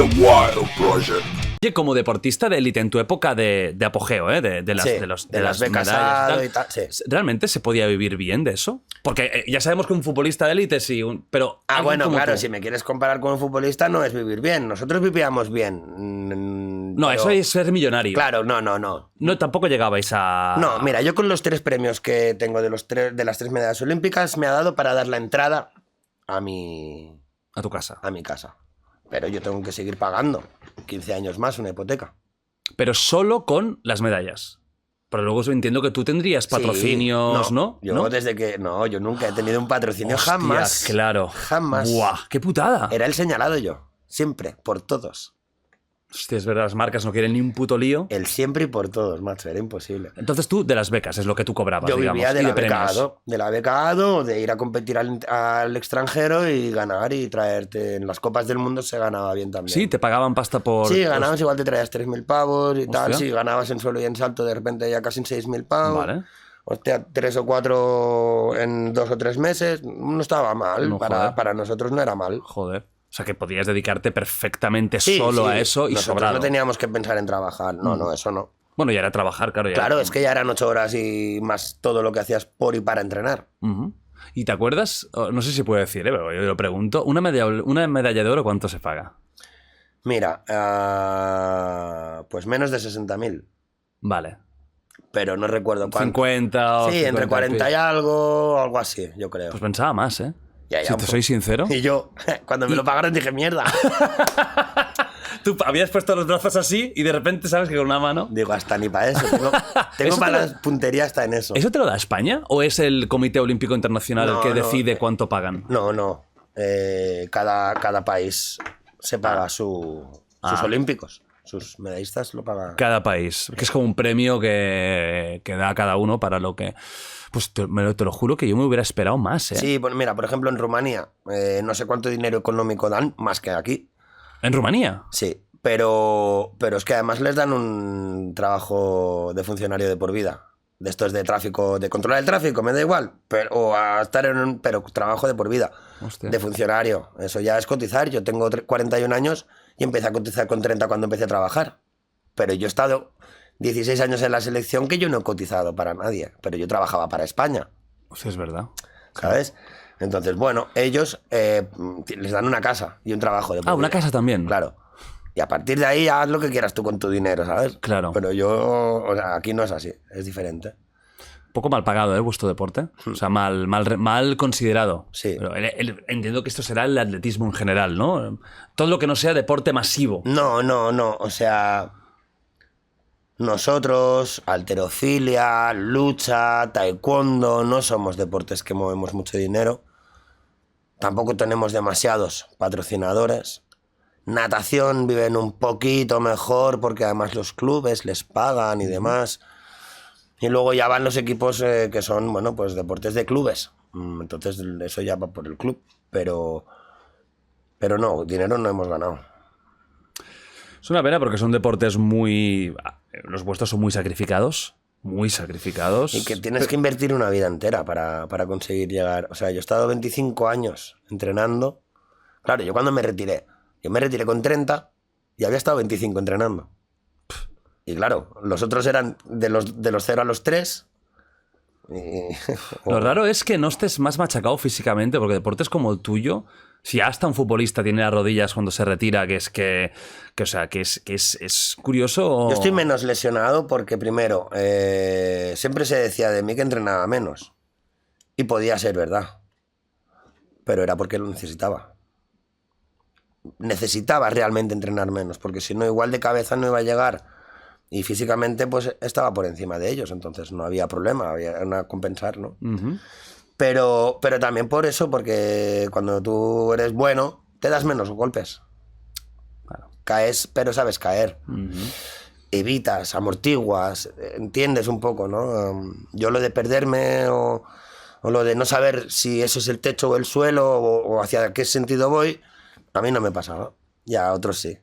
The Wild Project. Oye, como deportista de élite en tu época de apogeo, de las becas medallas y tal, sí. ¿realmente se podía vivir bien de eso? Porque ya sabemos que un futbolista de élite sí, pero... Bueno, claro, tú. si me quieres comparar con un futbolista no es vivir bien. Nosotros vivíamos bien. No, pero... eso es ser millonario. Claro, no. No, tampoco llegabais a... No, mira, yo con los 3 premios que tengo de las 3 medallas olímpicas me ha dado para dar la entrada a mi casa. A mi casa. Pero yo tengo que seguir pagando 15 años más una hipoteca. Pero solo con las medallas. Pero luego entiendo que tú tendrías patrocinios, sí, ¿no? Yo desde que... No, yo nunca he tenido un patrocinio. Hostias, jamás. Claro. Jamás. ¡Buah! ¡Qué putada! Era el señalado yo. Siempre, por todos. Hostia, es verdad, las marcas no quieren ni un puto lío. El siempre y por todos, macho, era imposible. Entonces tú, de las becas, es lo que tú cobrabas, Yo digamos. vivía de y la beca premios. ADO, de ir a competir al extranjero y ganar y traerte. En las Copas del Mundo se ganaba bien también. Sí, te pagaban pasta por... Sí, ganabas, igual te traías 3.000 pavos y tal. Hostia. Si ganabas en suelo y en salto, de repente ya casi en 6.000 pavos. Vale. Hostia, 3 o 4 en 2 o 3 meses. No estaba mal. No, para nosotros no era mal. Joder. O sea, que podías dedicarte perfectamente solo a eso y nosotros sobrado. no teníamos que pensar en trabajar. No, eso no. Bueno, ya era trabajar, claro. Claro, es que ya eran 8 horas y más todo lo que hacías por y para entrenar. Ujú. ¿Y te acuerdas? No sé si puedo decir, pero yo lo pregunto. ¿Una medalla de oro cuánto se paga? Mira, pues menos de 60.000. Vale. Pero no recuerdo cuánto. 50 o Sí, 50 entre 40 y algo así, yo creo. Pues pensaba más, ¿eh? Ya, Si te soy sincero. Y yo, cuando me lo pagaron, dije, mierda. Tú habías puesto los brazos así y de repente sabes que con una mano... Digo, hasta ni para eso. Tengo para la puntería hasta en eso. ¿Eso te lo da España? ¿O es el Comité Olímpico Internacional el que decide cuánto pagan? No. Cada país se paga sus olímpicos. Sus medallistas lo pagan. Cada país. Que es como un premio que da a cada uno para lo que... Pues te lo juro que yo me hubiera esperado más, ¿eh? Sí, pues mira, por ejemplo, en Rumanía, no sé cuánto dinero económico dan, más que aquí. ¿En Rumanía? Sí, pero es que además les dan un trabajo de funcionario de por vida. De estos de tráfico, de controlar el tráfico, me da igual. Pero trabajo de por vida. Hostia. De funcionario. Eso ya es cotizar. Yo tengo 41 años y empecé a cotizar con 30 cuando empecé a trabajar. Pero yo he estado 16 años en la selección que yo no he cotizado para nadie. Pero yo trabajaba para España. Hostia, es verdad. ¿Sabes? Entonces, bueno, ellos les dan una casa y un trabajo de por una vida. casa también. Claro. Y a partir de ahí haz lo que quieras tú con tu dinero, ¿sabes? Claro. Pero yo, o sea, aquí no es así, es diferente. Poco mal pagado, ¿eh? Vuestro deporte. O sea, mal considerado. Sí. Pero entiendo que esto será el atletismo en general, ¿no? Todo lo que no sea deporte masivo. No. O sea, nosotros, halterofilia, lucha, taekwondo, no somos deportes que movemos mucho dinero. Tampoco tenemos demasiados patrocinadores. Natación viven un poquito mejor porque además los clubes les pagan y demás. Y luego ya van los equipos que son, bueno, pues deportes de clubes. Entonces eso ya va por el club. Pero no, dinero no hemos ganado. Es una pena porque son deportes muy... Los vuestros son muy sacrificados. Muy sacrificados. Y que tienes que invertir una vida entera para conseguir llegar. O sea, yo he estado 25 años entrenando. Claro, yo cuando me retiré con 30 y había estado 25 entrenando. Y claro, los otros eran de los 0 a los 3. Lo raro es que no estés más machacado físicamente, porque deportes como el tuyo, si hasta un futbolista tiene las rodillas cuando se retira, que es curioso. Yo estoy menos lesionado porque, primero, siempre se decía de mí que entrenaba menos. Y podía ser verdad. Pero era porque lo necesitaba. Necesitaba realmente entrenar menos, porque si no, igual de cabeza no iba a llegar. Y físicamente, pues estaba por encima de ellos, entonces no había problema, había una compensar, ¿no? Uh-huh. Pero también por eso, porque cuando tú eres bueno, te das menos golpes. Claro. Caes, pero sabes caer. Uh-huh. Evitas, amortiguas, entiendes un poco, ¿no? Yo lo de perderme o lo de no saber si eso es el techo o el suelo o hacia qué sentido voy, a mí no me pasaba. Ya a otros sí.